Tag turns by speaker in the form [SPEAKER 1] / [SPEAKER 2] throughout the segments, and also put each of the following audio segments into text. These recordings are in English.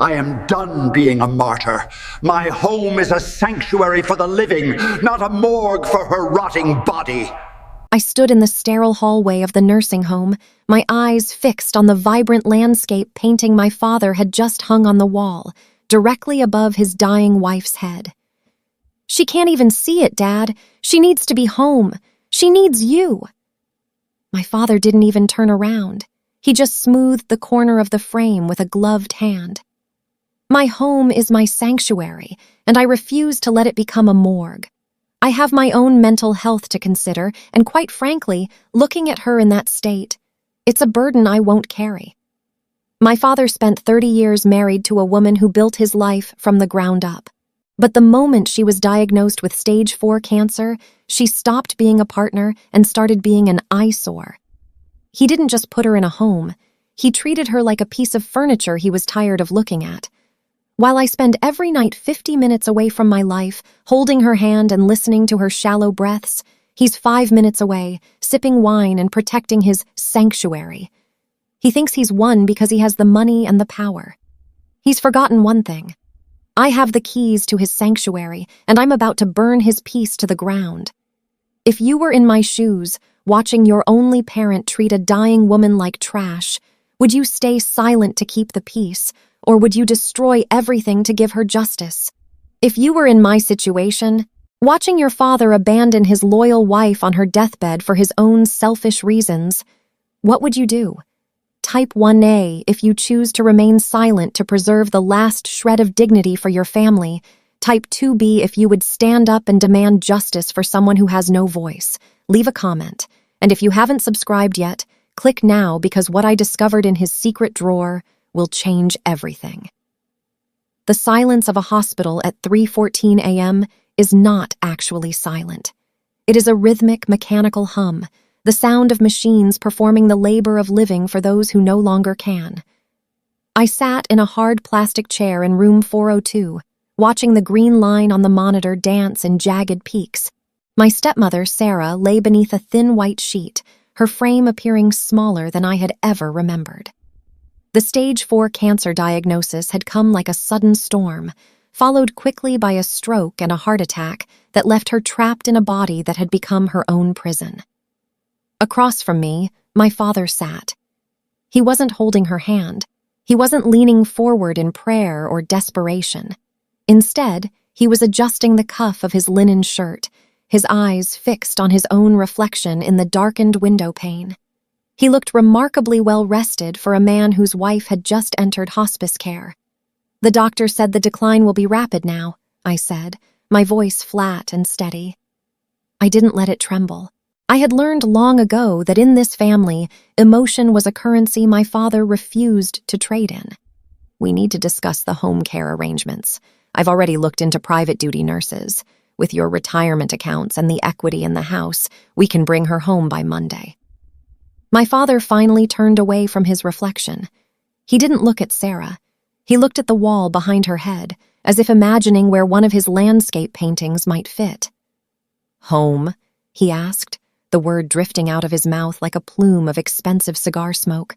[SPEAKER 1] I am done being a martyr. My home is a sanctuary for the living, not a morgue for her rotting body.
[SPEAKER 2] I stood in the sterile hallway of the nursing home, my eyes fixed on the vibrant landscape painting my father had just hung on the wall, directly above his dying wife's head. "She can't even see it, Dad. She needs to be home. She needs you." My father didn't even turn around. He just smoothed the corner of the frame with a gloved hand. My home is my sanctuary, and I refuse to let it become a morgue. I have my own mental health to consider, and quite frankly, looking at her in that state, it's a burden I won't carry. My father spent 30 years married to a woman who built his life from the ground up. But the moment she was diagnosed with stage 4 cancer, she stopped being a partner and started being an eyesore. He didn't just put her in a home, he treated her like a piece of furniture he was tired of looking at. While I spend every night 50 minutes away from my life, holding her hand and listening to her shallow breaths, he's 5 minutes away, sipping wine and protecting his sanctuary. He thinks he's won because he has the money and the power. He's forgotten one thing. I have the keys to his sanctuary, and I'm about to burn his peace to the ground. If you were in my shoes, watching your only parent treat a dying woman like trash, would you stay silent to keep the peace, or would you destroy everything to give her justice? If you were in my situation, watching your father abandon his loyal wife on her deathbed for his own selfish reasons, what would you do? Type 1A if you choose to remain silent to preserve the last shred of dignity for your family. Type 2B if you would stand up and demand justice for someone who has no voice. Leave a comment. And if you haven't subscribed yet, click now because what I discovered in his secret drawer will change everything. The silence of a hospital at 3:14 a.m. is not actually silent. It is a rhythmic, mechanical hum, the sound of machines performing the labor of living for those who no longer can. I sat in a hard plastic chair in room 402, watching the green line on the monitor dance in jagged peaks. My stepmother, Sarah, lay beneath a thin white sheet, her frame appearing smaller than I had ever remembered. The stage 4 cancer diagnosis had come like a sudden storm, followed quickly by a stroke and a heart attack that left her trapped in a body that had become her own prison. Across from me, my father sat. He wasn't holding her hand. He wasn't leaning forward in prayer or desperation. Instead, he was adjusting the cuff of his linen shirt, his eyes fixed on his own reflection in the darkened window pane. He looked remarkably well-rested for a man whose wife had just entered hospice care. "The doctor said the decline will be rapid now," I said, my voice flat and steady. I didn't let it tremble. I had learned long ago that in this family, emotion was a currency my father refused to trade in. "We need to discuss the home care arrangements. I've already looked into private duty nurses. With your retirement accounts and the equity in the house, we can bring her home by Monday." My father finally turned away from his reflection. He didn't look at Sarah. He looked at the wall behind her head, as if imagining where one of his landscape paintings might fit. "Home?" he asked, the word drifting out of his mouth like a plume of expensive cigar smoke.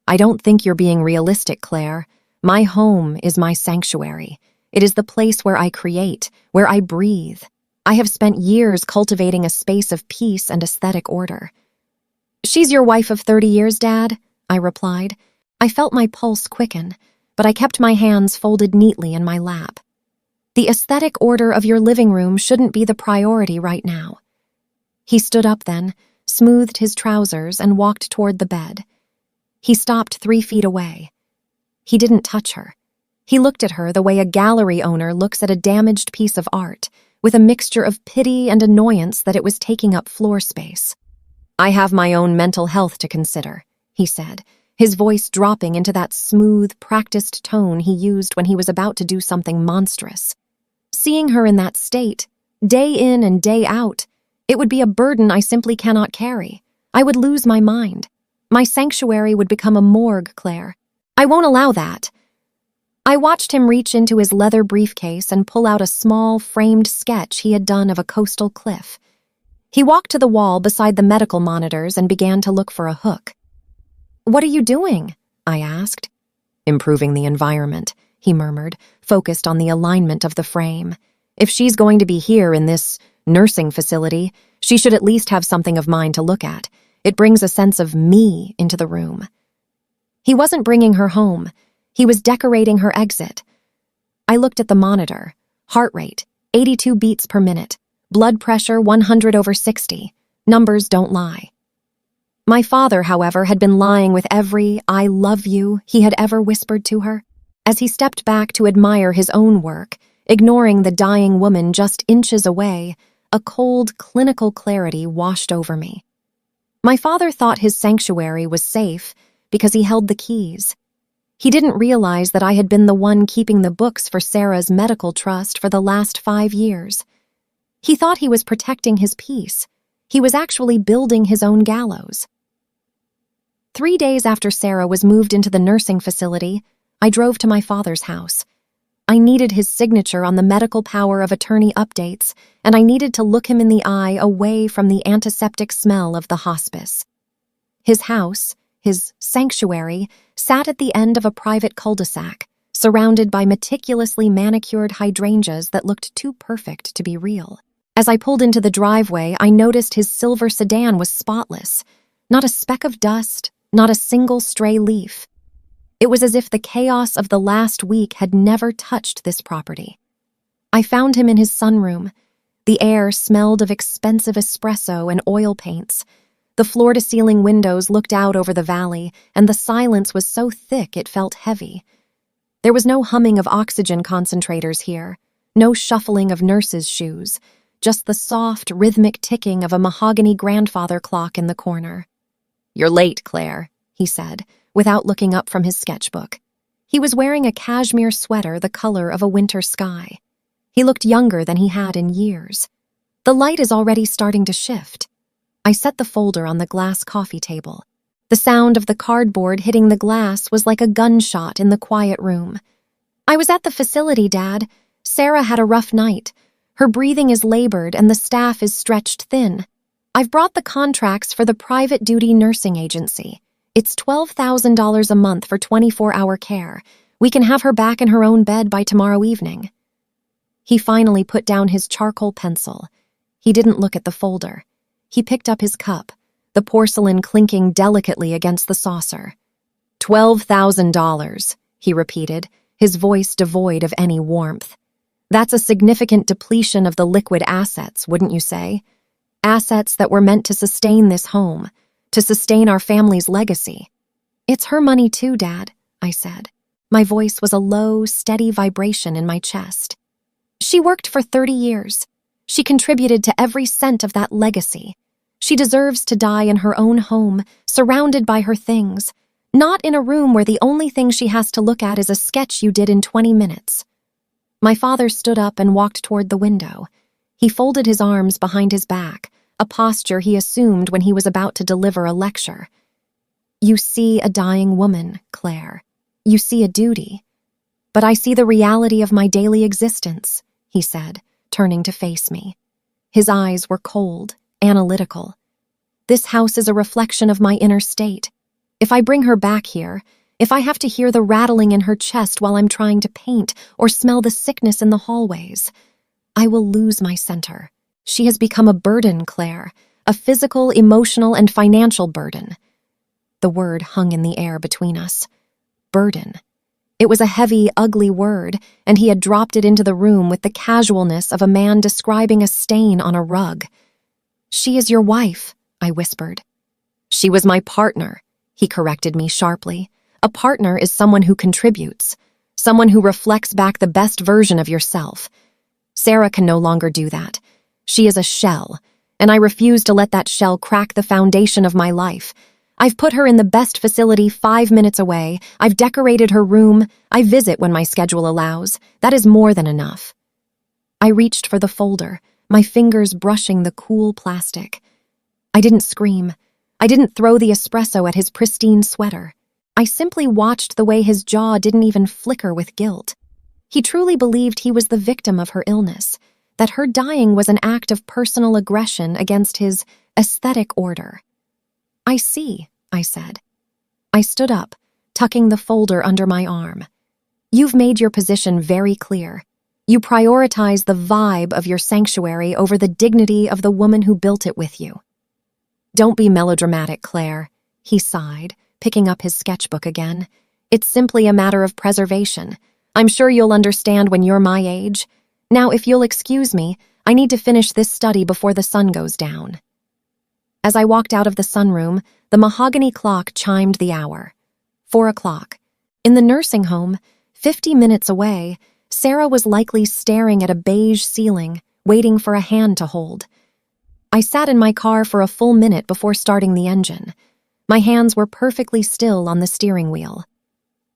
[SPEAKER 2] "I don't think you're being realistic, Claire. My home is my sanctuary. It is the place where I create, where I breathe. I have spent years cultivating a space of peace and aesthetic order." "She's your wife of 30 years, Dad," I replied. I felt my pulse quicken, but I kept my hands folded neatly in my lap. "The aesthetic order of your living room shouldn't be the priority right now." He stood up then, smoothed his trousers, and walked toward the bed. He stopped 3 feet away. He didn't touch her. He looked at her the way a gallery owner looks at a damaged piece of art, with a mixture of pity and annoyance that it was taking up floor space. "I have my own mental health to consider," he said, his voice dropping into that smooth, practiced tone he used when he was about to do something monstrous. "Seeing her in that state, day in and day out, it would be a burden I simply cannot carry. I would lose my mind. My sanctuary would become a morgue, Claire. I won't allow that." I watched him reach into his leather briefcase and pull out a small, framed sketch he had done of a coastal cliff. He walked to the wall beside the medical monitors and began to look for a hook. "What are you doing?" I asked. "Improving the environment. he murmured, focused on the alignment of the frame. If she's going to be here in this nursing facility, she should at least have something of mine to look at. It brings a sense of me into the room. He wasn't bringing her home. He was decorating her exit. I looked at the monitor. Heart rate, 82 beats per minute. Blood pressure, 100/60. Numbers don't lie. My father, however, had been lying with every "I love you" he had ever whispered to her. As he stepped back to admire his own work, ignoring the dying woman just inches away, a cold, clinical clarity washed over me. My father thought his sanctuary was safe because he held the keys. He didn't realize that I had been the one keeping the books for Sarah's medical trust for the last 5 years. He thought he was protecting his peace. He was actually building his own gallows. 3 days after Sarah was moved into the nursing facility, I drove to my father's house. I needed his signature on the medical power of attorney updates, and I needed to look him in the eye away from the antiseptic smell of the hospice. His house, his sanctuary, sat at the end of a private cul-de-sac, surrounded by meticulously manicured hydrangeas that looked too perfect to be real. As I pulled into the driveway, I noticed his silver sedan was spotless. Not a speck of dust, not a single stray leaf. It was as if the chaos of the last week had never touched this property. I found him in his sunroom. The air smelled of expensive espresso and oil paints. The floor-to-ceiling windows looked out over the valley, and the silence was so thick it felt heavy. There was no humming of oxygen concentrators here, no shuffling of nurses' shoes, just the soft, rhythmic ticking of a mahogany grandfather clock in the corner. "You're late, Claire," he said, without looking up from his sketchbook. He was wearing a cashmere sweater the color of a winter sky. He looked younger than he had in years. "The light is already starting to shift." I set the folder on the glass coffee table. The sound of the cardboard hitting the glass was like a gunshot in the quiet room. "I was at the facility, Dad. Sarah had a rough night. Her breathing is labored and the staff is stretched thin. I've brought the contracts for the private duty nursing agency. It's $12,000 a month for 24-hour care. We can have her back in her own bed by tomorrow evening." He finally put down his charcoal pencil. He didn't look at the folder. He picked up his cup, the porcelain clinking delicately against the saucer. $12,000, he repeated, his voice devoid of any warmth. "That's a significant depletion of the liquid assets, wouldn't you say? Assets that were meant to sustain this home, to sustain our family's legacy." "It's her money too, Dad," I said. My voice was a low, steady vibration in my chest. "She worked for 30 years. She contributed to every cent of that legacy. She deserves to die in her own home, surrounded by her things, not in a room where the only thing she has to look at is a sketch you did in 20 minutes. My father stood up and walked toward the window. He folded his arms behind his back, a posture he assumed when he was about to deliver a lecture. "You see a dying woman, Claire. You see a duty. But I see the reality of my daily existence," he said, turning to face me. His eyes were cold, analytical. "This house is a reflection of my inner state. If I bring her back here, if I have to hear the rattling in her chest while I'm trying to paint or smell the sickness in the hallways, I will lose my center. She has become a burden, Claire, a physical, emotional, and financial burden." The word hung in the air between us. Burden. It was a heavy, ugly word, and he had dropped it into the room with the casualness of a man describing a stain on a rug. "She is your wife," I whispered. "She was my partner," he corrected me sharply. "A partner is someone who contributes, someone who reflects back the best version of yourself. Sarah can no longer do that. She is a shell, and I refuse to let that shell crack the foundation of my life. I've put her in the best facility 5 minutes away. I've decorated her room. I visit when my schedule allows. That is more than enough." I reached for the folder, my fingers brushing the cool plastic. I didn't scream. I didn't throw the espresso at his pristine sweater. I simply watched the way his jaw didn't even flicker with guilt. He truly believed he was the victim of her illness, that her dying was an act of personal aggression against his aesthetic order. "I see," I said. I stood up, tucking the folder under my arm. You've made your position very clear. You prioritize the vibe of your sanctuary over the dignity of the woman who built it with you. Don't be melodramatic, Claire, he sighed, picking up his sketchbook again. It's simply a matter of preservation. I'm sure you'll understand when you're my age. Now, if you'll excuse me, I need to finish this study before the sun goes down. As I walked out of the sunroom, the mahogany clock chimed the hour. 4 o'clock. In the nursing home, 50 minutes away, Sarah was likely staring at a beige ceiling, waiting for a hand to hold. I sat in my car for a full minute before starting the engine. My hands were perfectly still on the steering wheel.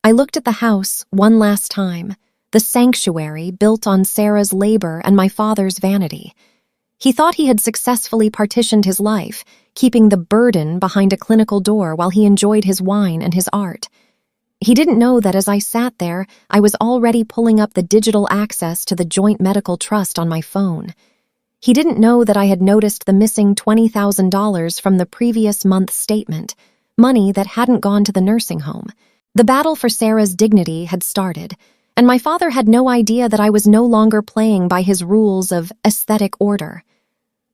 [SPEAKER 2] I looked at the house one last time, the sanctuary built on Sarah's labor and my father's vanity. He thought he had successfully partitioned his life, keeping the burden behind a clinical door while he enjoyed his wine and his art. He didn't know that as I sat there, I was already pulling up the digital access to the Joint Medical Trust on my phone. He didn't know that I had noticed the missing $20,000 from the previous month's statement, money that hadn't gone to the nursing home. The battle for Sarah's dignity had started, and my father had no idea that I was no longer playing by his rules of aesthetic order.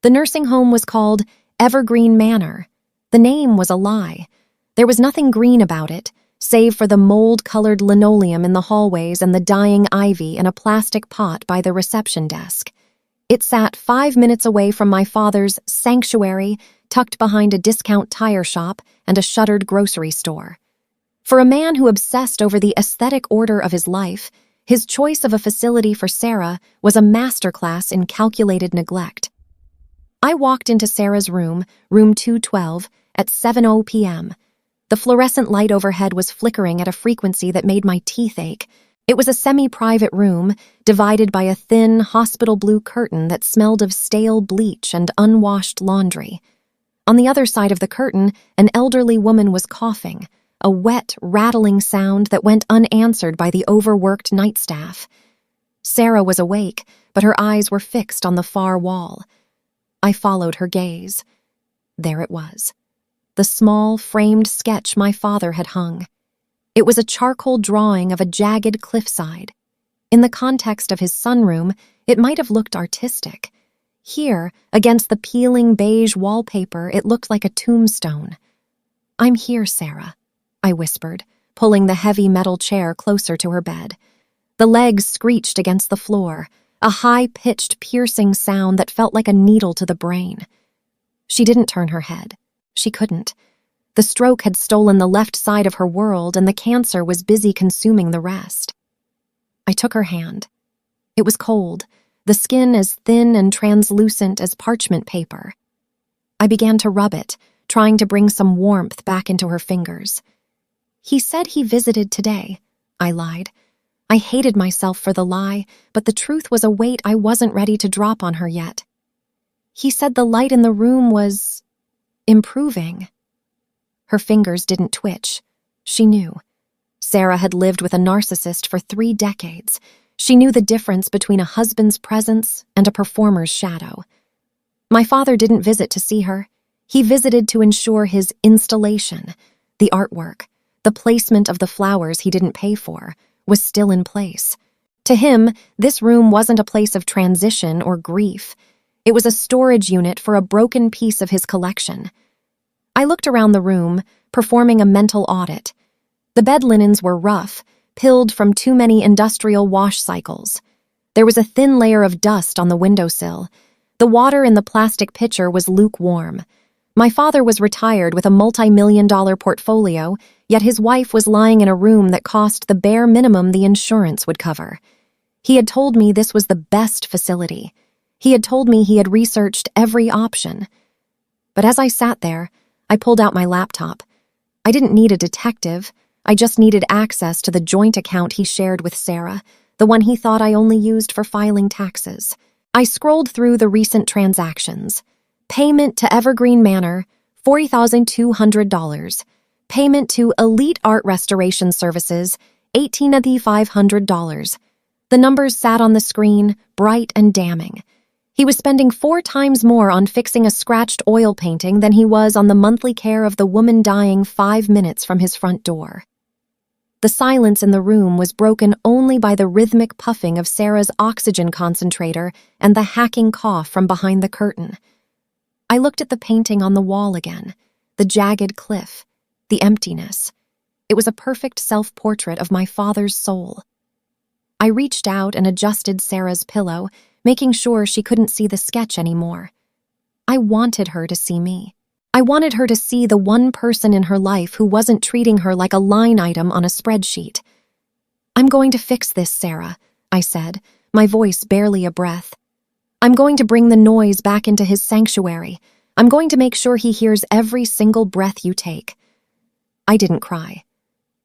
[SPEAKER 2] The nursing home was called Evergreen Manor. The name was a lie. There was nothing green about it, save for the mold-colored linoleum in the hallways and the dying ivy in a plastic pot by the reception desk. It sat 5 minutes away from my father's sanctuary, tucked behind a discount tire shop and a shuttered grocery store. For a man who obsessed over the aesthetic order of his life, his choice of a facility for Sarah was a masterclass in calculated neglect. I walked into Sarah's room, room 212, at 7:00 p.m. The fluorescent light overhead was flickering at a frequency that made my teeth ache. It was a semi-private room, divided by a thin, hospital blue curtain that smelled of stale bleach and unwashed laundry. On the other side of the curtain, an elderly woman was coughing, a wet, rattling sound that went unanswered by the overworked night staff. Sarah was awake, but her eyes were fixed on the far wall. I followed her gaze. There it was. The small, framed sketch my father had hung. It was a charcoal drawing of a jagged cliffside. In the context of his sunroom, it might have looked artistic. Here, against the peeling beige wallpaper, it looked like a tombstone. "I'm here, Sarah," I whispered, pulling the heavy metal chair closer to her bed. The legs screeched against the floor, a high-pitched, piercing sound that felt like a needle to the brain. She didn't turn her head. She couldn't. The stroke had stolen the left side of her world, and the cancer was busy consuming the rest. I took her hand. It was cold, the skin as thin and translucent as parchment paper. I began to rub it, trying to bring some warmth back into her fingers. "He said he visited today," I lied. I hated myself for the lie, but the truth was a weight I wasn't ready to drop on her yet. "He said the light in the room was improving." Her fingers didn't twitch. She knew. Sarah had lived with a narcissist for 3 decades. She knew the difference between a husband's presence and a performer's shadow. My father didn't visit to see her. He visited to ensure his installation, the artwork, the placement of the flowers he didn't pay for, was still in place. To him, this room wasn't a place of transition or grief. It was a storage unit for a broken piece of his collection. I looked around the room, performing a mental audit. The bed linens were rough, pilled from too many industrial wash cycles. There was a thin layer of dust on the windowsill. The water in the plastic pitcher was lukewarm. My father was retired with a multi-million-dollar portfolio, yet his wife was lying in a room that cost the bare minimum the insurance would cover. He had told me this was the best facility. He had told me he had researched every option. But as I sat there, I pulled out my laptop. I didn't need a detective. I just needed access to the joint account he shared with Sarah, the one he thought I only used for filing taxes. I scrolled through the recent transactions. Payment to Evergreen Manor, $40,200. Payment to Elite Art Restoration Services, $18,500. The numbers sat on the screen, bright and damning. He was spending 4 times more on fixing a scratched oil painting than he was on the monthly care of the woman dying 5 minutes from his front door. The silence in the room was broken only by the rhythmic puffing of Sarah's oxygen concentrator and the hacking cough from behind the curtain. I looked at the painting on the wall again, the jagged cliff, the emptiness. It was a perfect self-portrait of my father's soul. I reached out and adjusted Sarah's pillow, making sure she couldn't see the sketch anymore. I wanted her to see me. I wanted her to see the one person in her life who wasn't treating her like a line item on a spreadsheet. "I'm going to fix this, Sarah," I said, my voice barely a breath. "I'm going to bring the noise back into his sanctuary. I'm going to make sure he hears every single breath you take." I didn't cry.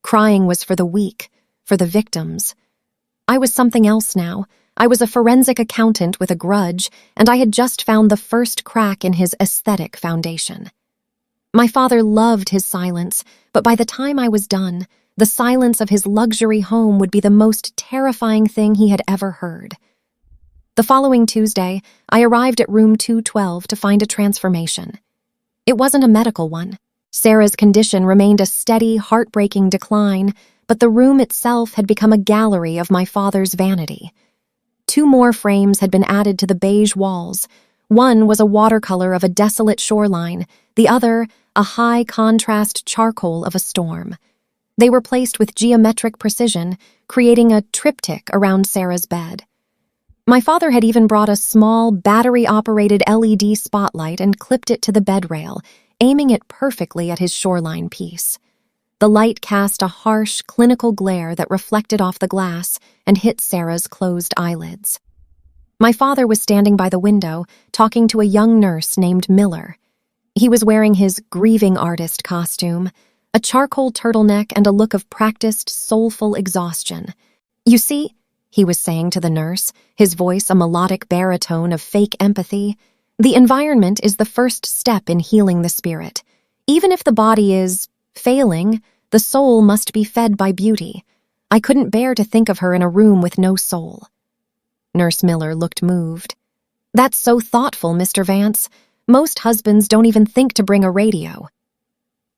[SPEAKER 2] Crying was for the weak, for the victims. I was something else now. I was a forensic accountant with a grudge, and I had just found the first crack in his aesthetic foundation. My father loved his silence, but by the time I was done, the silence of his luxury home would be the most terrifying thing he had ever heard. The following Tuesday, I arrived at room 212 to find a transformation. It wasn't a medical one. Sarah's condition remained a steady, heartbreaking decline, but the room itself had become a gallery of my father's vanity. 2 more frames had been added to the beige walls. One was a watercolor of a desolate shoreline, the other a high-contrast charcoal of a storm. They were placed with geometric precision, creating a triptych around Sarah's bed. My father had even brought a small, battery-operated LED spotlight and clipped it to the bed rail, aiming it perfectly at his shoreline piece. The light cast a harsh, clinical glare that reflected off the glass and hit Sarah's closed eyelids. My father was standing by the window, talking to a young nurse named Miller. He was wearing his grieving artist costume, a charcoal turtleneck and a look of practiced, soulful exhaustion. "You see," he was saying to the nurse, his voice a melodic baritone of fake empathy, "the environment is the first step in healing the spirit. Even if the body is failing, the soul must be fed by beauty. I couldn't bear to think of her in a room with no soul." Nurse Miller looked moved. "That's so thoughtful, Mr. Vance. Most husbands don't even think to bring a radio."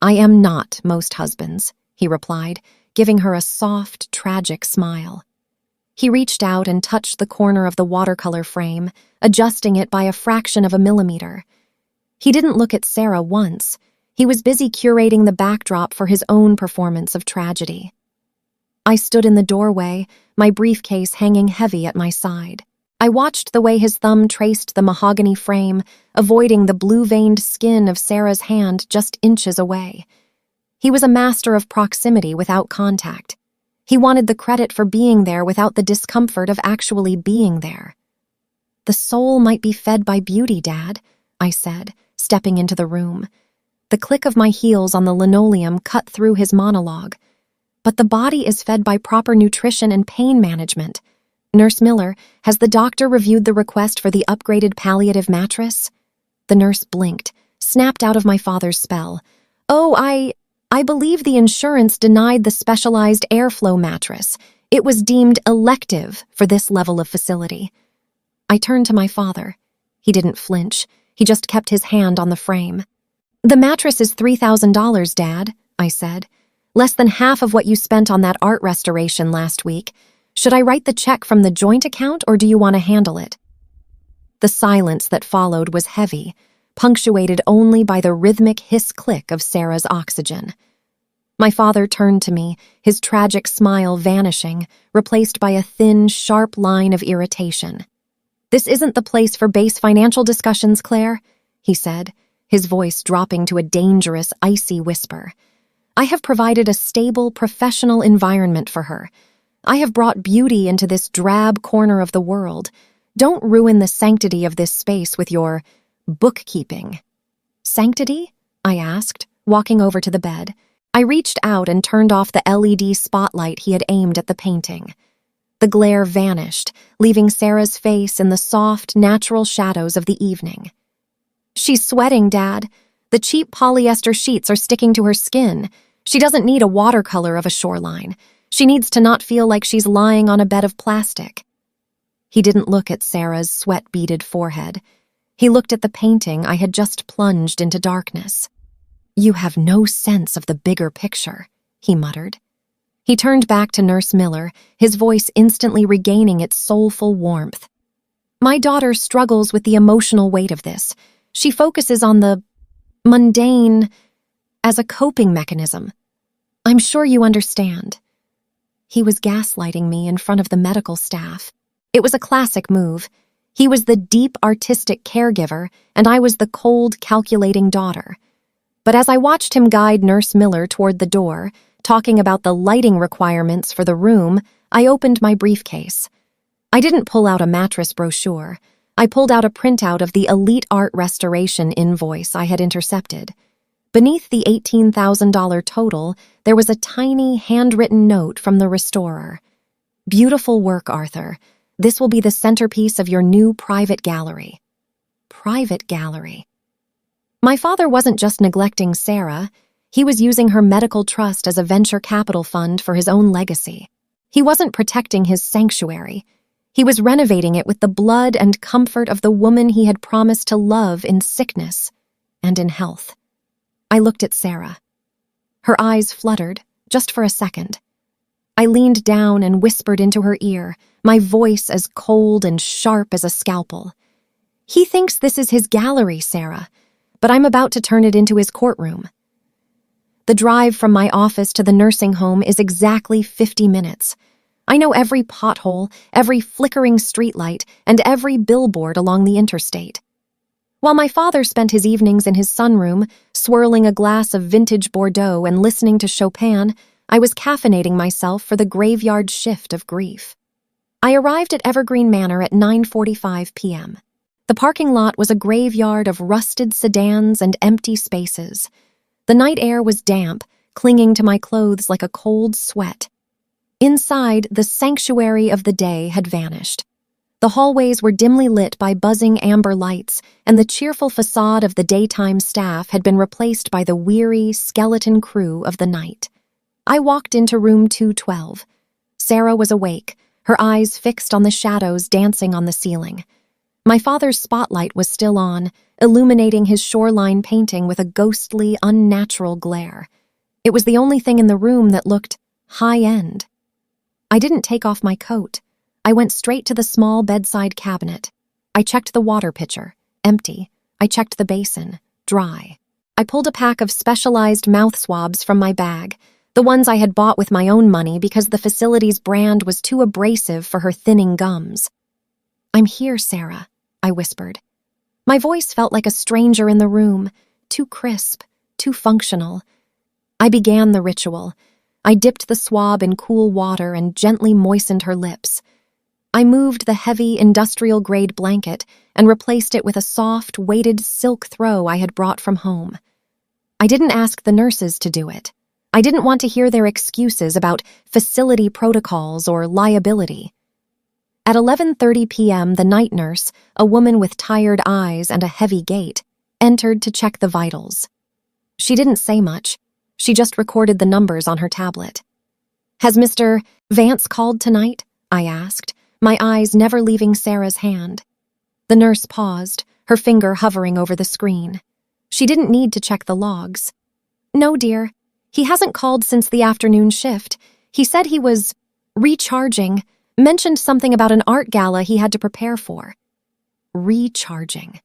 [SPEAKER 2] "I am not most husbands," he replied, giving her a soft, tragic smile. He reached out and touched the corner of the watercolor frame, adjusting it by a fraction of a millimeter. He didn't look at Sarah once. He was busy curating the backdrop for his own performance of tragedy. I stood in the doorway, my briefcase hanging heavy at my side. I watched the way his thumb traced the mahogany frame, avoiding the blue-veined skin of Sarah's hand just inches away. He was a master of proximity without contact. He wanted the credit for being there without the discomfort of actually being there. "The soul might be fed by beauty, Dad," I said, stepping into the room. The click of my heels on the linoleum cut through his monologue. "But the body is fed by proper nutrition and pain management. Nurse Miller, has the doctor reviewed the request for the upgraded palliative mattress?" The nurse blinked, snapped out of my father's spell. "Oh, I believe the insurance denied the specialized airflow mattress. It was deemed elective for this level of facility." I turned to my father. He didn't flinch. He just kept his hand on the frame. "The mattress is $3,000, Dad," I said. "Less than half of what you spent on that art restoration last week. Should I write the check from the joint account, or do you want to handle it?" The silence that followed was heavy, punctuated only by the rhythmic hiss-click of Sarah's oxygen. My father turned to me, his tragic smile vanishing, replaced by a thin, sharp line of irritation. "This isn't the place for base financial discussions, Claire," he said, his voice dropping to a dangerous, icy whisper. "I have provided a stable, professional environment for her. I have brought beauty into this drab corner of the world. Don't ruin the sanctity of this space with your bookkeeping." "Sanctity?" I asked, walking over to the bed. I reached out and turned off the LED spotlight he had aimed at the painting. The glare vanished, leaving Sarah's face in the soft, natural shadows of the evening. "She's sweating, Dad. The cheap polyester sheets are sticking to her skin. She doesn't need a watercolor of a shoreline. She needs to not feel like she's lying on a bed of plastic." He didn't look at Sarah's sweat-beaded forehead. He looked at the painting I had just plunged into darkness. "You have no sense of the bigger picture," he muttered. He turned back to Nurse Miller, his voice instantly regaining its soulful warmth. My daughter struggles with the emotional weight of this. She focuses on the mundane as a coping mechanism. I'm sure you understand. He was gaslighting me in front of the medical staff. It was a classic move. He was the deep artistic caregiver, and I was the cold, calculating daughter. But as I watched him guide Nurse Miller toward the door, talking about the lighting requirements for the room, I opened my briefcase. I didn't pull out a mattress brochure. I pulled out a printout of the Elite Art Restoration invoice I had intercepted. Beneath the $18,000 total, there was a tiny, handwritten note from the restorer. Beautiful work, Arthur. This will be the centerpiece of your new private gallery. Private gallery. My father wasn't just neglecting Sarah. He was using her medical trust as a venture capital fund for his own legacy. He wasn't protecting his sanctuary. He was renovating it with the blood and comfort of the woman he had promised to love in sickness and in health. I looked at Sarah. Her eyes fluttered, just for a second. I leaned down and whispered into her ear, my voice as cold and sharp as a scalpel. He thinks this is his gallery, Sarah, but I'm about to turn it into his courtroom. The drive from my office to the nursing home is exactly 50 minutes. I know every pothole, every flickering streetlight, and every billboard along the interstate. While my father spent his evenings in his sunroom, swirling a glass of vintage Bordeaux and listening to Chopin, I was caffeinating myself for the graveyard shift of grief. I arrived at Evergreen Manor at 9:45 p.m. The parking lot was a graveyard of rusted sedans and empty spaces. The night air was damp, clinging to my clothes like a cold sweat. Inside, the sanctuary of the day had vanished. The hallways were dimly lit by buzzing amber lights, and the cheerful facade of the daytime staff had been replaced by the weary, skeleton crew of the night. I walked into room 212. Sarah was awake, her eyes fixed on the shadows dancing on the ceiling. My father's spotlight was still on, illuminating his shoreline painting with a ghostly, unnatural glare. It was the only thing in the room that looked high-end. I didn't take off my coat. I went straight to the small bedside cabinet. I checked the water pitcher, empty. I checked the basin, dry. I pulled a pack of specialized mouth swabs from my bag, the ones I had bought with my own money because the facility's brand was too abrasive for her thinning gums. "I'm here, Sarah," I whispered. My voice felt like a stranger in the room, too crisp, too functional. I began the ritual. I dipped the swab in cool water and gently moistened her lips. I moved the heavy, industrial-grade blanket and replaced it with a soft, weighted silk throw I had brought from home. I didn't ask the nurses to do it. I didn't want to hear their excuses about facility protocols or liability. At 11:30 p.m., the night nurse, a woman with tired eyes and a heavy gait, entered to check the vitals. She didn't say much. She just recorded the numbers on her tablet. "Has Mr. Vance called tonight?" I asked, my eyes never leaving Sarah's hand. The nurse paused, her finger hovering over the screen. She didn't need to check the logs. "No, dear. He hasn't called since the afternoon shift. He said he was recharging, mentioned something about an art gala he had to prepare for." Recharging.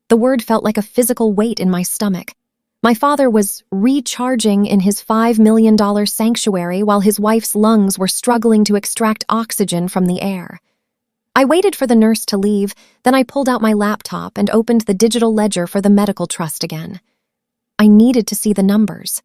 [SPEAKER 2] The word felt like a physical weight in my stomach. My father was recharging in his $5 million sanctuary while his wife's lungs were struggling to extract oxygen from the air. I waited for the nurse to leave, then I pulled out my laptop and opened the digital ledger for the medical trust again. I needed to see the numbers.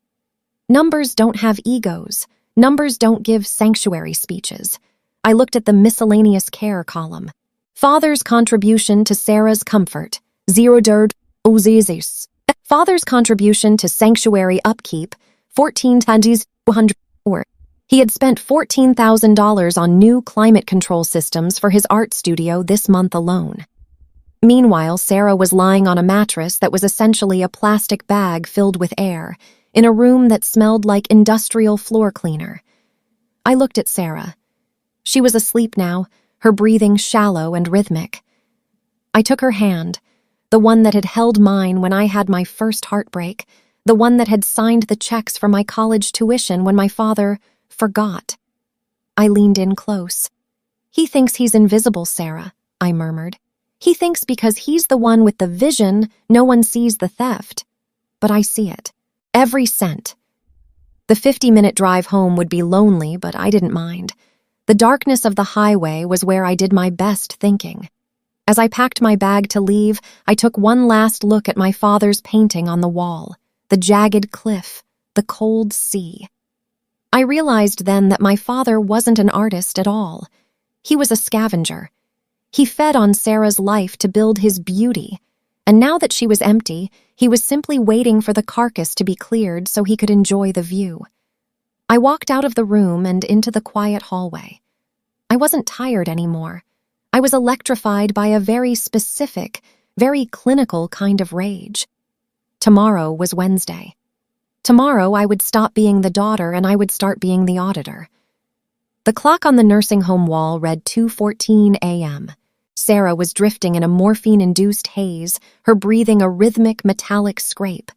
[SPEAKER 2] Numbers don't have egos. Numbers don't give sanctuary speeches. I looked at the miscellaneous care column. Father's contribution to Sarah's comfort, $0. Father's contribution to sanctuary upkeep, $14,200. He had spent $14,000 on new climate control systems for his art studio this month alone. Meanwhile, Sarah was lying on a mattress that was essentially a plastic bag filled with air, in a room that smelled like industrial floor cleaner. I looked at Sarah. She was asleep now, her breathing shallow and rhythmic. I took her hand, the one that had held mine when I had my first heartbreak, the one that had signed the checks for my college tuition when my father forgot. I leaned in close. "He thinks he's invisible, Sarah," I murmured. "He thinks because he's the one with the vision, no one sees the theft. But I see it. Every cent." The 50-minute drive home would be lonely, but I didn't mind. The darkness of the highway was where I did my best thinking. As I packed my bag to leave, I took one last look at my father's painting on the wall, the jagged cliff, the cold sea. I realized then that my father wasn't an artist at all. He was a scavenger. He fed on Sarah's life to build his beauty, and now that she was empty, he was simply waiting for the carcass to be cleared so he could enjoy the view. I walked out of the room and into the quiet hallway. I wasn't tired anymore. I was electrified by a very specific, very clinical kind of rage. Tomorrow was Wednesday. Tomorrow I would stop being the daughter and I would start being the auditor. The clock on the nursing home wall read 2:14 a.m. Sarah was drifting in a morphine-induced haze, her breathing a rhythmic, metallic scrape.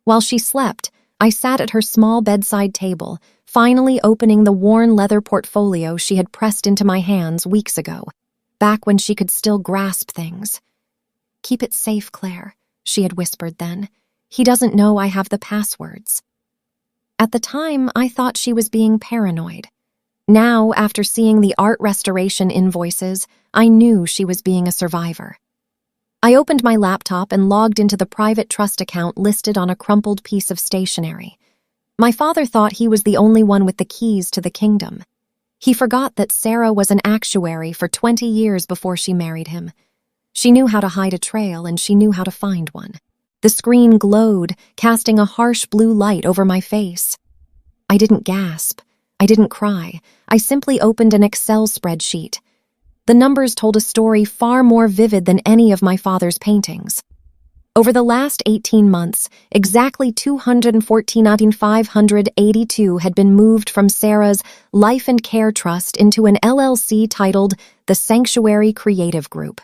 [SPEAKER 2] While she slept, I sat at her small bedside table, finally opening the worn leather portfolio she had pressed into my hands weeks ago, back when she could still grasp things. "Keep it safe, Claire," she had whispered then. "He doesn't know I have the passwords." At the time, I thought she was being paranoid. Now, after seeing the art restoration invoices, I knew she was being a survivor. I opened my laptop and logged into the private trust account listed on a crumpled piece of stationery. My father thought he was the only one with the keys to the kingdom. He forgot that Sarah was an actuary for 20 years before she married him. She knew how to hide a trail, and she knew how to find one. The screen glowed, casting a harsh blue light over my face. I didn't gasp. I didn't cry. I simply opened an Excel spreadsheet. The numbers told a story far more vivid than any of my father's paintings. Over the last 18 months, exactly $214,582 had been moved from Sarah's Life and Care Trust into an LLC titled the Sanctuary Creative Group.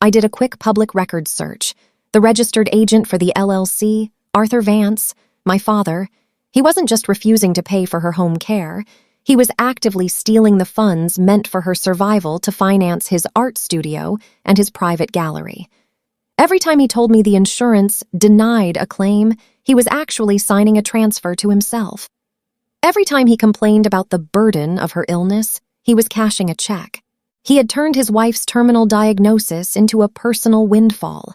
[SPEAKER 2] I did a quick public records search. The registered agent for the LLC, Arthur Vance, my father, he wasn't just refusing to pay for her home care. He was actively stealing the funds meant for her survival to finance his art studio and his private gallery. Every time he told me the insurance denied a claim, he was actually signing a transfer to himself. Every time he complained about the burden of her illness, he was cashing a check. He had turned his wife's terminal diagnosis into a personal windfall.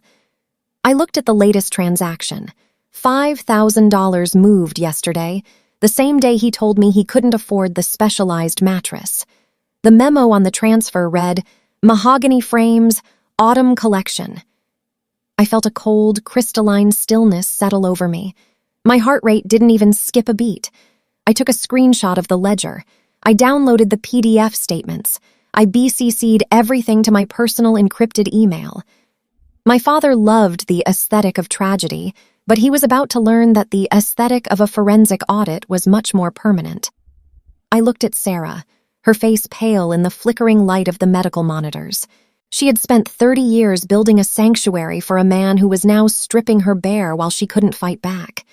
[SPEAKER 2] I looked at the latest transaction. $5,000 moved yesterday, the same day he told me he couldn't afford the specialized mattress. The memo on the transfer read, "Mahogany frames, autumn collection." I felt a cold, crystalline stillness settle over me. My heart rate didn't even skip a beat. I took a screenshot of the ledger. I downloaded the PDF statements. I BCC'd everything to my personal encrypted email. My father loved the aesthetic of tragedy, but he was about to learn that the aesthetic of a forensic audit was much more permanent. I looked at Sarah, her face pale in the flickering light of the medical monitors. She had spent 30 years building a sanctuary for a man who was now stripping her bare while she couldn't fight back.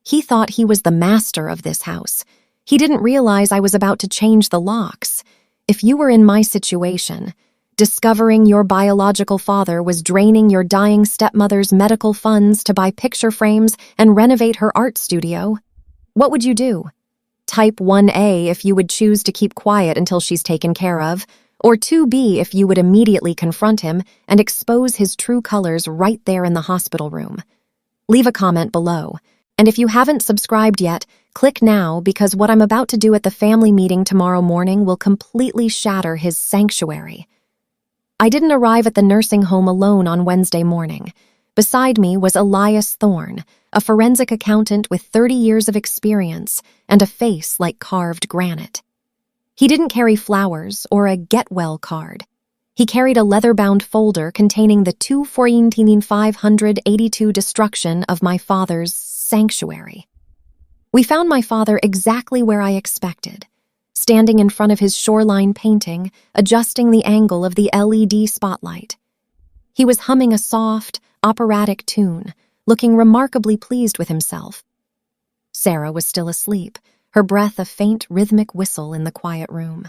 [SPEAKER 2] He thought he was the master of this house. He didn't realize I was about to change the locks. If you were in my situation, discovering your biological father was draining your dying stepmother's medical funds to buy picture frames and renovate her art studio, what would you do? Type 1A if you would choose to keep quiet until she's taken care of, or 2B if you would immediately confront him and expose his true colors right there in the hospital room. Leave a comment below. And if you haven't subscribed yet, click now, because what I'm about to do at the family meeting tomorrow morning will completely shatter his sanctuary. I didn't arrive at the nursing home alone on Wednesday morning. Beside me was Elias Thorne, a forensic accountant with 30 years of experience and a face like carved granite. He didn't carry flowers or a get-well card. He carried a leather-bound folder containing the 2/14/582 destruction of my father's sanctuary. We found my father exactly where I expected, standing in front of his shoreline painting, adjusting the angle of the LED spotlight. He was humming a soft, operatic tune, looking remarkably pleased with himself. Sarah was still asleep, her breath a faint rhythmic whistle in the quiet room.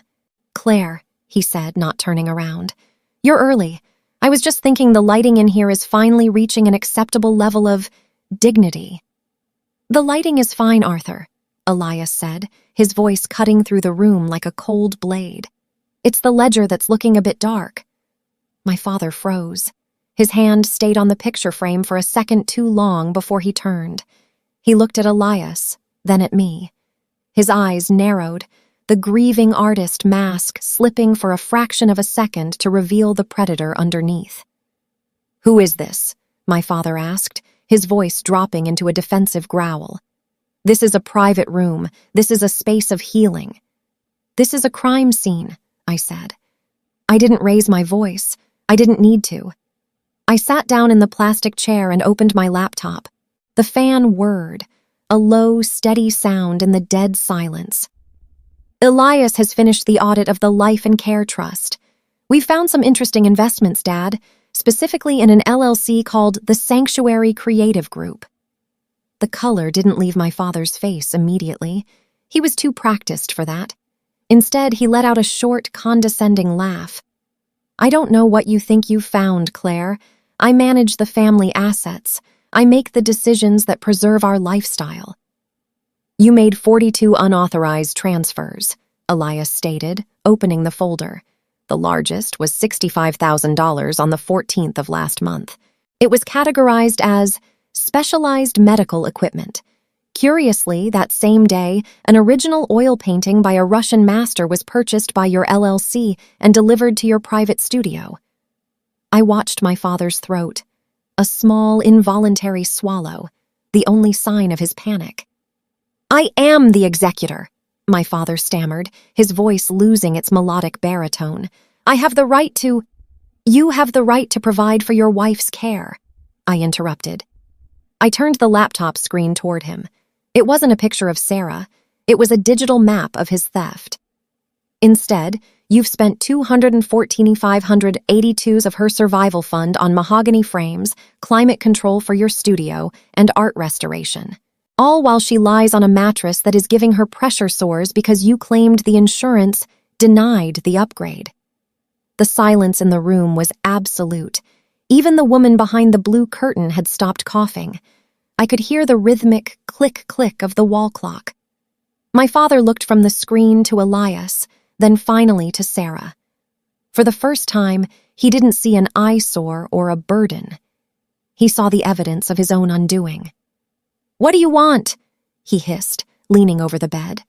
[SPEAKER 2] "Claire," he said, not turning around. "You're early. I was just thinking the lighting in here is finally reaching an acceptable level of dignity." "The lighting is fine, Arthur," Elias said, his voice cutting through the room like a cold blade. "It's the ledger that's looking a bit dark." My father froze. His hand stayed on the picture frame for a second too long before he turned. He looked at Elias, then at me. His eyes narrowed, the grieving artist mask slipping for a fraction of a second to reveal the predator underneath. "Who is this?" my father asked, his voice dropping into a defensive growl. "This is a private room. This is a space of healing." "This is a crime scene," I said. I didn't raise my voice. I didn't need to. I sat down in the plastic chair and opened my laptop. The fan whirred, a low, steady sound in the dead silence. "Elias has finished the audit of the Life and Care Trust. We've found some interesting investments, Dad, specifically in an LLC called the Sanctuary Creative Group." The color didn't leave my father's face immediately. He was too practiced for that. Instead, he let out a short, condescending laugh. "I don't know what you think you've found, Claire. I manage the family assets. I make the decisions that preserve our lifestyle." "You made 42 unauthorized transfers," Elias stated, opening the folder. The largest was $65,000 on the 14th of last month. It was categorized as specialized medical equipment. Curiously, that same day, an original oil painting by a Russian master was purchased by your LLC and delivered to your private studio. I watched my father's throat, a small, involuntary swallow, the only sign of his panic. "I am the executor," my father stammered, his voice losing its melodic baritone. "I have the right to—" "You have the right to provide for your wife's care," I interrupted. I turned the laptop screen toward him. It wasn't a picture of Sarah. It was a digital map of his theft. "Instead, you've spent $214,582 of her survival fund on mahogany frames, climate control for your studio, and art restoration. All while she lies on a mattress that is giving her pressure sores because you claimed the insurance denied the upgrade." The silence in the room was absolute. Even the woman behind the blue curtain had stopped coughing. I could hear the rhythmic click-click of the wall clock. My father looked from the screen to Elias, then finally to Sarah. For the first time, he didn't see an eyesore or a burden. He saw the evidence of his own undoing. "What do you want?" he hissed, leaning over the bed.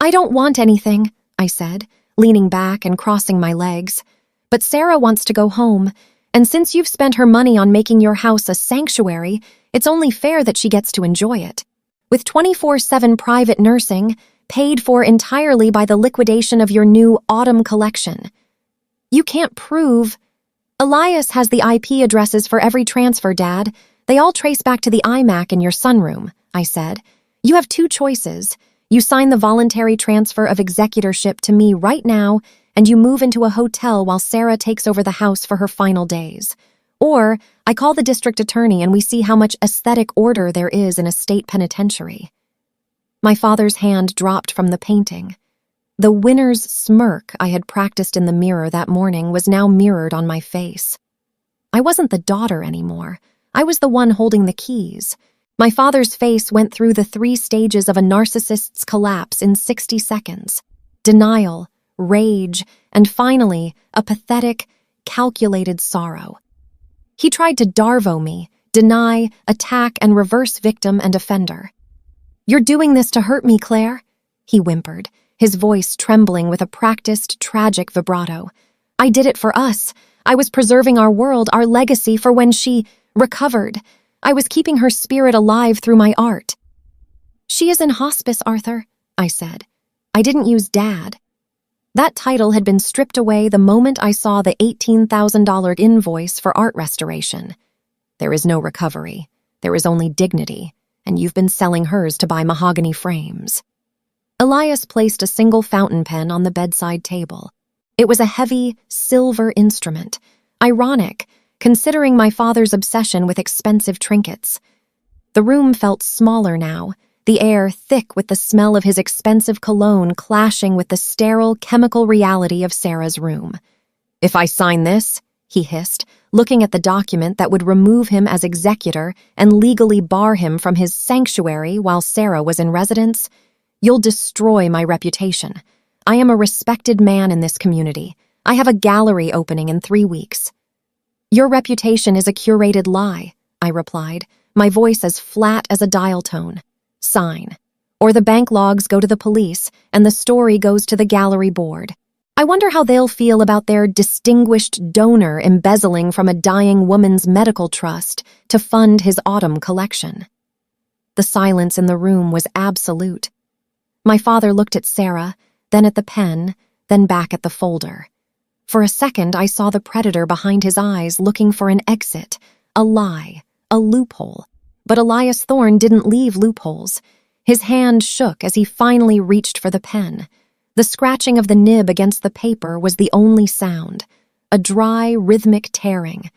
[SPEAKER 2] "I don't want anything," I said, leaning back and crossing my legs. "But Sarah wants to go home, and since you've spent her money on making your house a sanctuary, it's only fair that she gets to enjoy it. With 24/7 private nursing, paid for entirely by the liquidation of your new autumn collection. You can't prove—" "Elias has the IP addresses for every transfer, Dad. They all trace back to the iMac in your sunroom," I said. "You have two choices. You sign the voluntary transfer of executorship to me right now, and you move into a hotel while Sarah takes over the house for her final days. Or I call the district attorney and we see how much aesthetic order there is in a state penitentiary." My father's hand dropped from the painting. The winner's smirk I had practiced in the mirror that morning was now mirrored on my face. I wasn't the daughter anymore. I was the one holding the keys. My father's face went through the 3 stages of a narcissist's collapse in 60 seconds. Denial, rage, and finally, a pathetic, calculated sorrow. He tried to Darvo me, deny, attack, and reverse victim and offender. "You're doing this to hurt me, Claire," he whimpered, his voice trembling with a practiced, tragic vibrato. "I did it for us. I was preserving our world, our legacy for when she recovered. I was keeping her spirit alive through my art." "She is in hospice, Arthur," I said. I didn't use Dad. That title had been stripped away the moment I saw the $18,000 invoice for art restoration. "There is no recovery. There is only dignity, and you've been selling hers to buy mahogany frames." Elias placed a single fountain pen on the bedside table. It was a heavy, silver instrument, ironic, considering my father's obsession with expensive trinkets. The room felt smaller now, the air thick with the smell of his expensive cologne clashing with the sterile chemical reality of Sarah's room. "If I sign this," he hissed, looking at the document that would remove him as executor and legally bar him from his sanctuary while Sarah was in residence, "you'll destroy my reputation. I am a respected man in this community. I have a gallery opening in 3 weeks." "Your reputation is a curated lie," I replied, my voice as flat as a dial tone. "Sign. Or the bank logs go to the police and the story goes to the gallery board. I wonder how they'll feel about their distinguished donor embezzling from a dying woman's medical trust to fund his autumn collection." The silence in the room was absolute. My father looked at Sarah, then at the pen, then back at the folder. For a second, I saw the predator behind his eyes looking for an exit, a lie, a loophole. But Elias Thorne didn't leave loopholes. His hand shook as he finally reached for the pen. The scratching of the nib against the paper was the only sound, a dry, rhythmic tearing.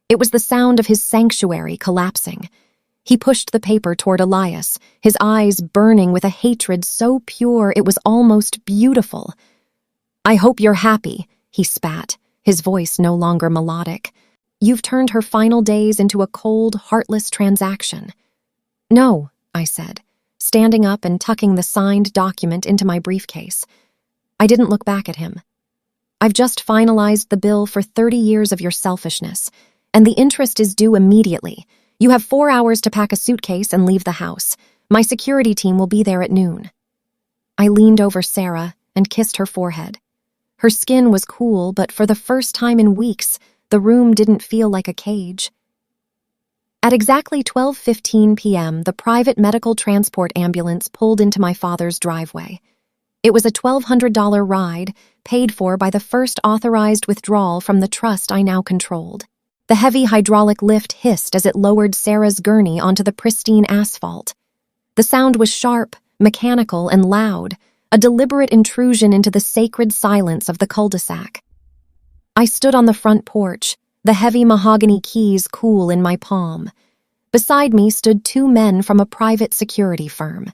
[SPEAKER 2] It was the sound of his sanctuary collapsing. He pushed the paper toward Elias, his eyes burning with a hatred so pure it was almost beautiful. "I hope you're happy," he spat, his voice no longer melodic. "You've turned her final days into a cold, heartless transaction." "No," I said, standing up and tucking the signed document into my briefcase. I didn't look back at him. "I've just finalized the bill for 30 years of your selfishness, and the interest is due immediately. You have 4 hours to pack a suitcase and leave the house. My security team will be there at noon." I leaned over Sarah and kissed her forehead. Her skin was cool, but for the first time in weeks, the room didn't feel like a cage. At exactly 12:15 p.m., the private medical transport ambulance pulled into my father's driveway. It was a $1,200 ride, paid for by the first authorized withdrawal from the trust I now controlled. The heavy hydraulic lift hissed as it lowered Sarah's gurney onto the pristine asphalt. The sound was sharp, mechanical, and loud, a deliberate intrusion into the sacred silence of the cul-de-sac. I stood on the front porch, the heavy mahogany keys cool in my palm. Beside me stood 2 men from a private security firm.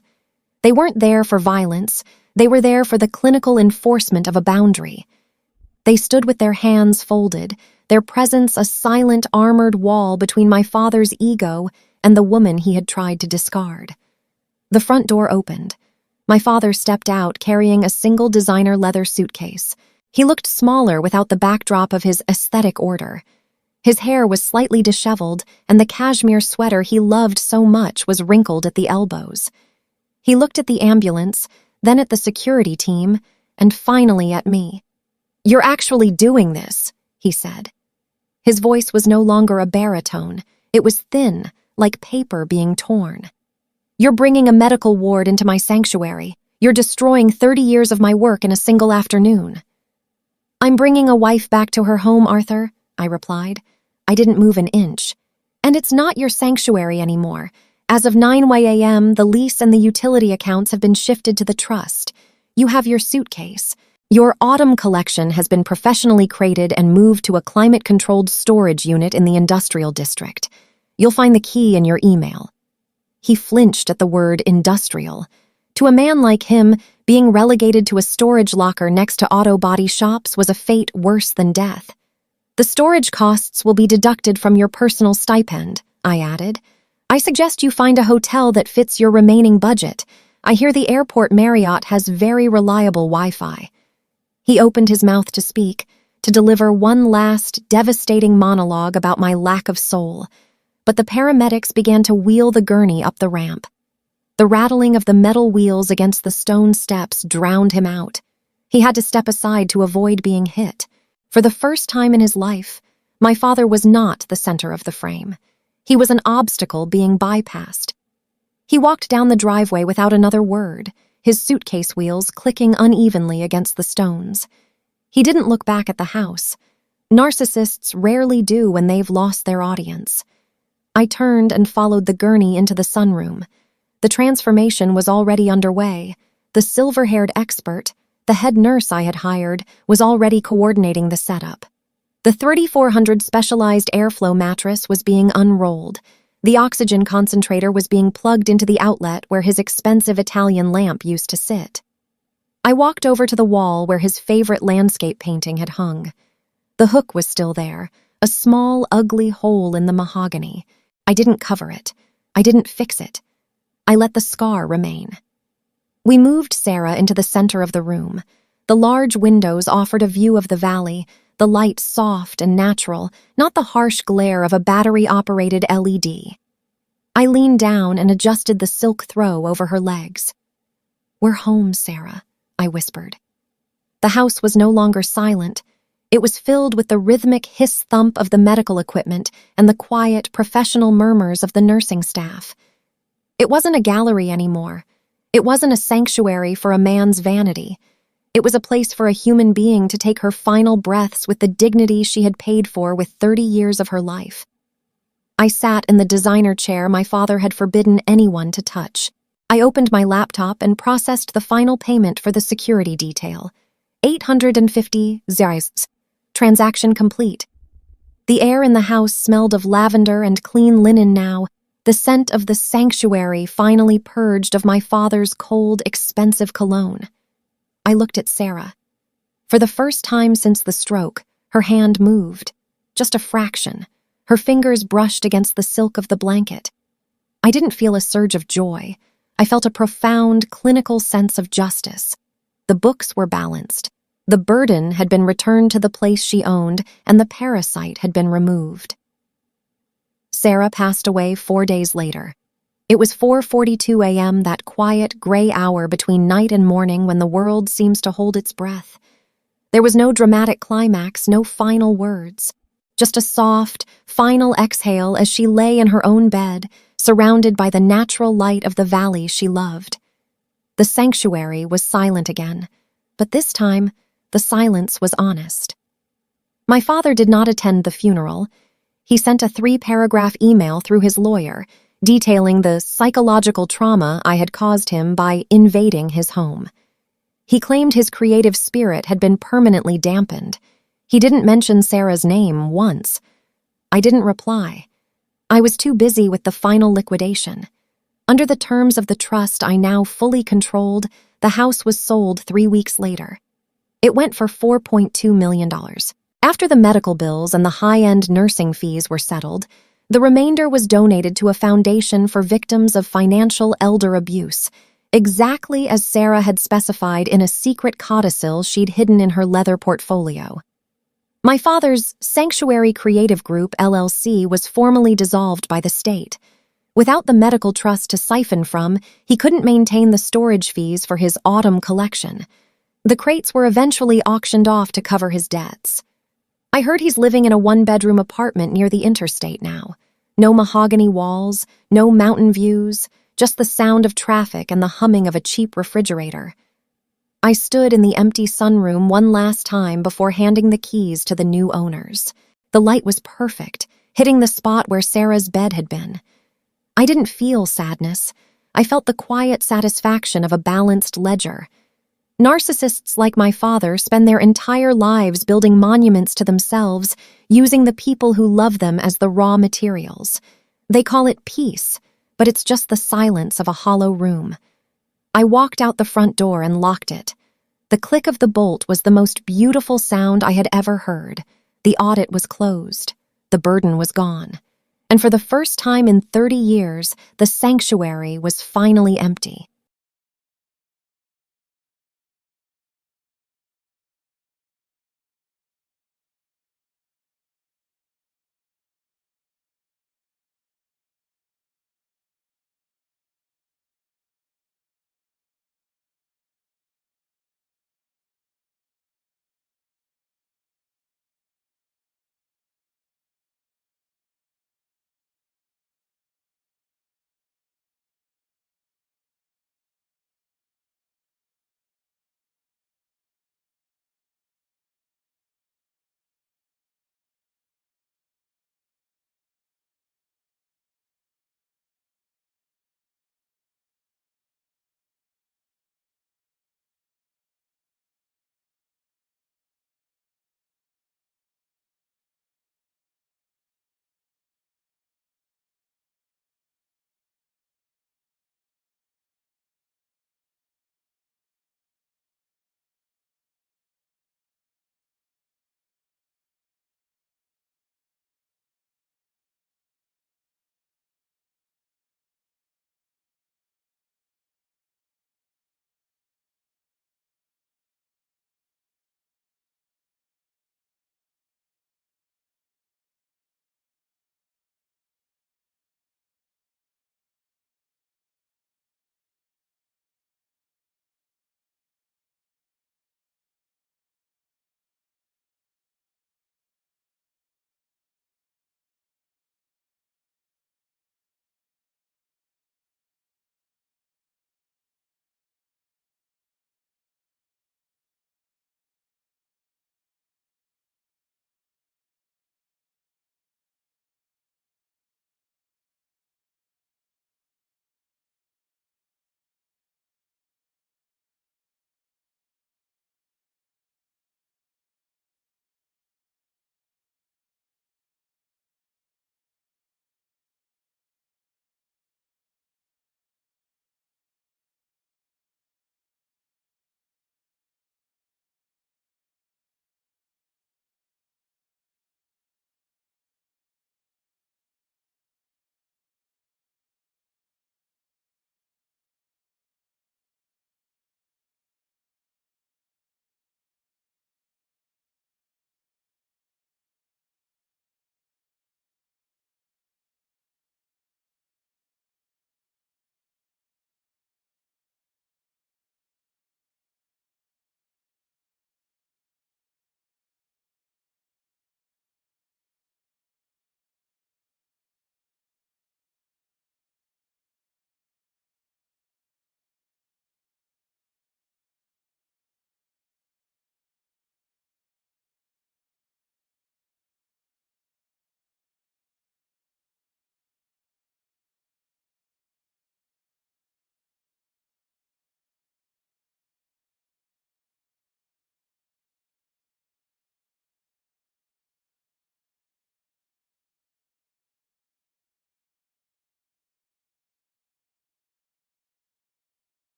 [SPEAKER 2] They weren't there for violence. They were there for the clinical enforcement of a boundary. They stood with their hands folded, their presence a silent, armored wall between my father's ego and the woman he had tried to discard. The front door opened. My father stepped out carrying a single designer leather suitcase. He looked smaller without the backdrop of his aesthetic order. His hair was slightly disheveled, and the cashmere sweater he loved so much was wrinkled at the elbows. He looked at the ambulance, then at the security team, and finally at me. "You're actually doing this," he said. His voice was no longer a baritone. It was thin, like paper being torn. "You're bringing a medical ward into my sanctuary. You're destroying 30 years of my work in a single afternoon." "I'm bringing a wife back to her home, Arthur," I replied. I didn't move an inch. "And it's not your sanctuary anymore. As of 9 a.m., the lease and the utility accounts have been shifted to the trust. You have your suitcase. Your autumn collection has been professionally crated and moved to a climate-controlled storage unit in the industrial district. You'll find the key in your email." He flinched at the word industrial. To a man like him, being relegated to a storage locker next to auto body shops was a fate worse than death. "The storage costs will be deducted from your personal stipend," I added. "I suggest you find a hotel that fits your remaining budget. I hear the airport Marriott has very reliable Wi-Fi." He opened his mouth to speak, to deliver one last, devastating monologue about my lack of soul. But the paramedics began to wheel the gurney up the ramp. The rattling of the metal wheels against the stone steps drowned him out. He had to step aside to avoid being hit. For the first time in his life, my father was not the center of the frame. He was an obstacle being bypassed. He walked down the driveway without another word, his suitcase wheels clicking unevenly against the stones. He didn't look back at the house. Narcissists rarely do when they've lost their audience. I turned and followed the gurney into the sunroom. The transformation was already underway. The silver-haired expert, the head nurse I had hired, was already coordinating the setup. The 3400 specialized airflow mattress was being unrolled. The oxygen concentrator was being plugged into the outlet where his expensive Italian lamp used to sit. I walked over to the wall where his favorite landscape painting had hung. The hook was still there, a small, ugly hole in the mahogany. I didn't cover it. I didn't fix it. I let the scar remain. We moved Sarah into the center of the room. The large windows offered a view of the valley, the light soft and natural, not the harsh glare of a battery-operated LED. I leaned down and adjusted the silk throw over her legs. "We're home, Sarah," I whispered. The house was no longer silent. It was filled with the rhythmic hiss-thump of the medical equipment and the quiet, professional murmurs of the nursing staff. It wasn't a gallery anymore. It wasn't a sanctuary for a man's vanity. It was a place for a human being to take her final breaths with the dignity she had paid for with 30 years of her life. I sat in the designer chair my father had forbidden anyone to touch. I opened my laptop and processed the final payment for the security detail. 850 zars. Transaction complete. The air in the house smelled of lavender and clean linen now, the scent of the sanctuary finally purged of my father's cold, expensive cologne. I looked at Sarah. For the first time since the stroke, her hand moved. Just a fraction. Her fingers brushed against the silk of the blanket. I didn't feel a surge of joy. I felt a profound, clinical sense of justice. The books were balanced. The burden had been returned to the place she owned, and the parasite had been removed. Sarah passed away 4 days later. It was 4:42 a.m., that quiet, gray hour between night and morning when the world seems to hold its breath. There was no dramatic climax, no final words. Just a soft, final exhale as she lay in her own bed, surrounded by the natural light of the valley she loved. The sanctuary was silent again, but this time, the silence was honest. My father did not attend the funeral. He sent a 3-paragraph email through his lawyer, detailing the psychological trauma I had caused him by invading his home. He claimed his creative spirit had been permanently dampened. He didn't mention Sarah's name once. I didn't reply. I was too busy with the final liquidation. Under the terms of the trust I now fully controlled, the house was sold 3 weeks later. It went for $4.2 million. After the medical bills and the high-end nursing fees were settled, the remainder was donated to a foundation for victims of financial elder abuse, exactly as Sarah had specified in a secret codicil she'd hidden in her leather portfolio. My father's Sanctuary Creative Group, LLC, was formally dissolved by the state. Without the medical trust to siphon from, he couldn't maintain the storage fees for his autumn collection. The crates were eventually auctioned off to cover his debts. I heard he's living in a 1-bedroom apartment near the interstate now. No mahogany walls, no mountain views, just the sound of traffic and the humming of a cheap refrigerator. I stood in the empty sunroom one last time before handing the keys to the new owners. The light was perfect, hitting the spot where Sarah's bed had been. I didn't feel sadness. I felt the quiet satisfaction of a balanced ledger. Narcissists like my father spend their entire lives building monuments to themselves, using the people who love them as the raw materials. They call it peace, but it's just the silence of a hollow room. I walked out the front door and locked it. The click of the bolt was the most beautiful sound I had ever heard. The audit was closed. The burden was gone. And for the first time in 30 years, the sanctuary was finally empty.